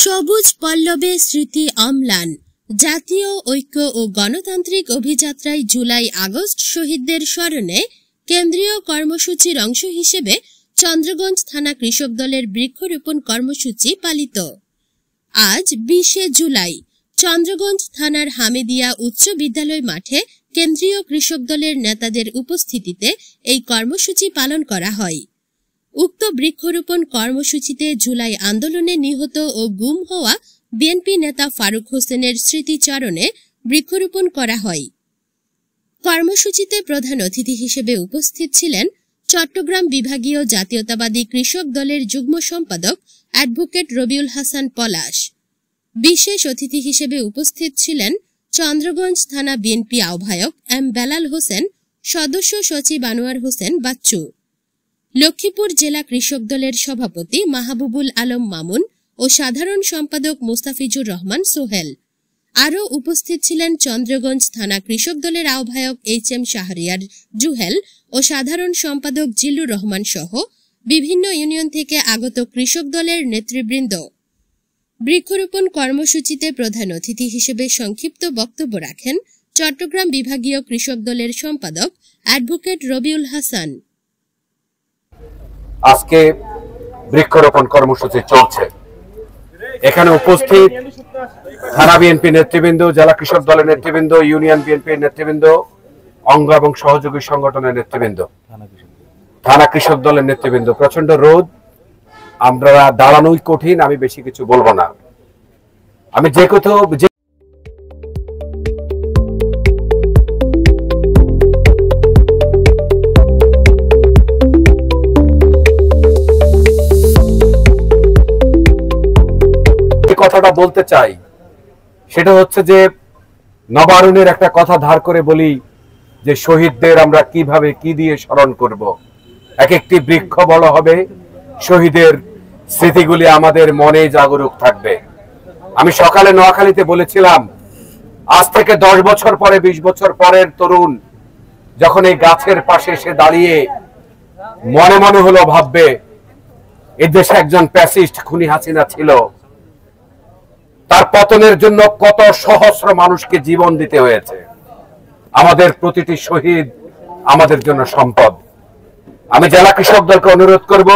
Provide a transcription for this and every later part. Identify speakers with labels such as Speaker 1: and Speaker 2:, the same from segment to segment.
Speaker 1: সবুজ পল্লবে স্মৃতি অম্লান। জাতীয় ঐক্য ও গণতান্ত্রিক অভিযাত্রায় জুলাই আগস্ট শহীদদের স্মরণে কেন্দ্রীয় কর্মসূচির অংশ হিসেবে চন্দ্রগঞ্জ থানা কৃষক দলের বৃক্ষরোপণ কর্মসূচি পালিত। আজ 20 জুলাই চন্দ্রগঞ্জ থানার হামিদিয়া উচ্চ বিদ্যালয় মাঠে কেন্দ্রীয় কৃষক দলের নেতাদের উপস্থিতিতে এই কর্মসূচি পালন করা হয়। উক্ত বৃক্ষরোপণ কর্মসূচিতে জুলাই আন্দোলনে নিহত ও গুম হওয়া বিএনপি নেতা ফারুক হোসেনের স্মৃতিচারণে বৃক্ষরোপণ করা হয়। কর্মসূচিতে প্রধান অতিথি হিসেবে উপস্থিত ছিলেন চট্টগ্রাম বিভাগীয় জাতীয়তাবাদী কৃষক দলের যুগ্ম সম্পাদক অ্যাডভোকেট রবিউল হাসান পলাশ। বিশেষ অতিথি হিসেবে উপস্থিত ছিলেন চন্দ্রগঞ্জ থানা বিএনপি আহ্বায়ক এম বেলাল হোসেন, সদস্য সচিব আনোয়ার হোসেন বাচ্চু, লক্ষ্মীপুর জেলা কৃষক দলের সভাপতি মাহবুবুল আলম মামুন ও সাধারণ সম্পাদক মুস্তাফিজুর রহমান সোহেল। আরও উপস্থিত ছিলেন চন্দ্রগঞ্জ থানা কৃষক দলের আহ্বায়ক HM শাহরিয়ার জুহেল ও সাধারণ সম্পাদক জিল্লুর রহমান সহ বিভিন্ন ইউনিয়ন থেকে আগত কৃষক দলের নেতৃবৃন্দ। বৃক্ষরোপণ কর্মসূচিতে প্রধান অতিথি হিসেবে সংক্ষিপ্ত বক্তব্য রাখেন চট্টগ্রাম বিভাগীয় কৃষক দলের সম্পাদক অ্যাডভোকেট রবিউল হাসান।
Speaker 2: আজকে বৃক্ষরোপণ কর্মসূচি চলছে। এখানে উপস্থিত থানা বিএনপি নেতৃবৃন্দ, জেলা কৃষক দলের নেতৃবৃন্দ, ইউনিয়ন বিএনপির নেতৃবৃন্দ, অঙ্গ এবং সহযোগী সংগঠনের নেতৃবৃন্দ, থানা কৃষক দলের নেতৃবৃন্দ। প্রচন্ড রোদ, আমরা দাঁড়ানোই কঠিন। আমি বেশি কিছু বলবো না। আমি যে কোথাও কথাটা বলতে চাই, সেটা হচ্ছে যে নবারুণের একটা কথা ধার করে বলি যে শহীদদের আমরা কিভাবে কি দিয়ে স্মরণ করব। এক একটি বৃক্ষ বড় হবে, শহীদের স্মৃতিগুলি আমাদের মনে জাগরুক থাকবে। আমি সকালে নোয়াখালীতে বলেছিলাম, আজ থেকে 10 বছর পরে, 20 বছর পরের তরুণ যখন এই গাছের পাশে এসে দাঁড়িয়ে মনে মনে হলো ভাববে এই দেশে একজন প্যাসিস্ট খুনি হাসিনা ছিল, তার পতনের জন্য কত সহস্র মানুষকে জীবন দিতে হয়েছে। আমাদের প্রতিটি শহীদ আমাদের জন্য সম্পদ। আমি জেলা কৃষক দলকে অনুরোধ করব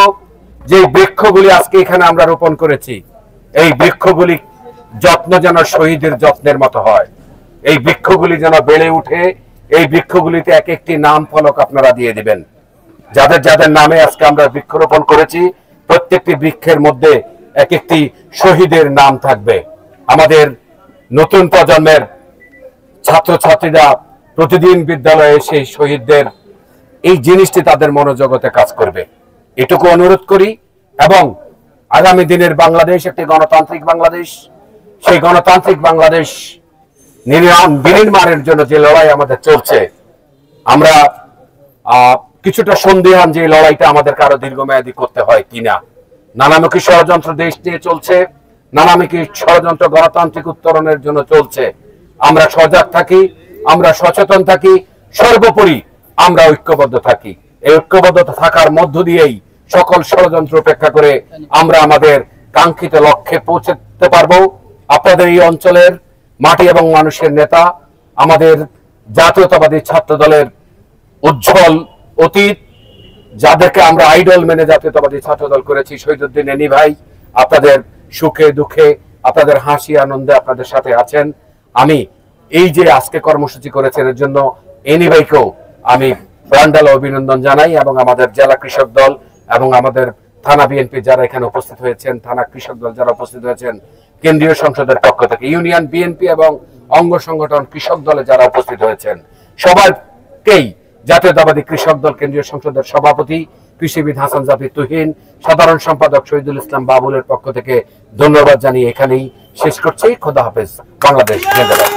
Speaker 2: যে বৃক্ষগুলি আজকে এখানে আমরা রোপণ করেছি, এই বৃক্ষগুলি যত্ন যেন শহীদের যত্নের মতো হয়। এই বৃক্ষগুলি যেন বেড়ে উঠে, এই বৃক্ষগুলিতে এক একটি নাম ফলক আপনারা দিয়ে দিবেন। যাদের যাদের নামে আজকে আমরা বৃক্ষরোপণ করেছি, প্রত্যেকটি বৃক্ষের মধ্যে এক একটি শহীদের নাম থাকবে। আমাদের নতুন প্রজন্মের ছাত্রছাত্রীরা প্রতিদিন বিদ্যালয়ে এসে শহীদদের এই জিনিসটি তাদের মনোজগতে কাজ করবে, এটুকু অনুরোধ করি। এবং আগামী দিনের বাংলাদেশ একটি গণতান্ত্রিক বাংলাদেশ। সেই গণতান্ত্রিক বাংলাদেশ বিনির্মাণের জন্য যে লড়াই আমাদের চলছে, আমরা কিছুটা সন্দিহান যে লড়াইটা আমাদেরকে আরো দীর্ঘমেয়াদী করতে হয় কিনা। নানামুখী ষড়যন্ত্র দেশ নিয়ে চলছে, নানামুখী ষড়যন্ত্র গণতান্ত্রিক উত্তরণের জন্য চলছে। আমরা সজাগ থাকি, আমরা সচেতন থাকি, সর্বোপরি আমরা ঐক্যবদ্ধ থাকি। এই ঐক্যবদ্ধতা থাকার মধ্য দিয়েই সকল ষড়যন্ত্র উপেক্ষা করে আমরা আমাদের কাঙ্ক্ষিত লক্ষ্যে পৌঁছতে পারবো। আপনাদের এই অঞ্চলের মাটি এবং মানুষের নেতা, আমাদের জাতীয়তাবাদী ছাত্র দলের উজ্জ্বল অতীত, যাদেরকে আমরা আইডল মেনে জাতীয়তাবাদী ছাত্র দল করেছি, শহীদুদ্দিন এনি ভাই আপনাদের সুখে দুঃখে, আপনাদের হাসি আনন্দে আপনাদের সাথে আছেন। আমি এই যে আজকে কর্মসূচি করেছেন এর জন্য এনি ভাইকেও আমি প্রাণঢাল অভিনন্দন জানাই, এবং আমাদের জেলা কৃষক দল এবং আমাদের থানা বিএনপি যারা এখানে উপস্থিত হয়েছেন, থানা কৃষক দল যারা উপস্থিত হয়েছেন, কেন্দ্রীয় সংসদের পক্ষ থেকে ইউনিয়ন বিএনপি এবং অঙ্গ সংগঠন কৃষক দলে যারা উপস্থিত হয়েছেন, সবাইকেই জাতীয়তাবাদী কৃষক দল কেন্দ্রীয় সংসদের সভাপতি কৃষিবিদ হাসান জাফি তুহিন, সাধারণ সম্পাদক শহীদুল ইসলাম বাবুলের পক্ষ থেকে ধন্যবাদ জানিয়ে এখানেই শেষ করছি। খোদা হাফেজ। বাংলাদেশ জিন্দাবাদ।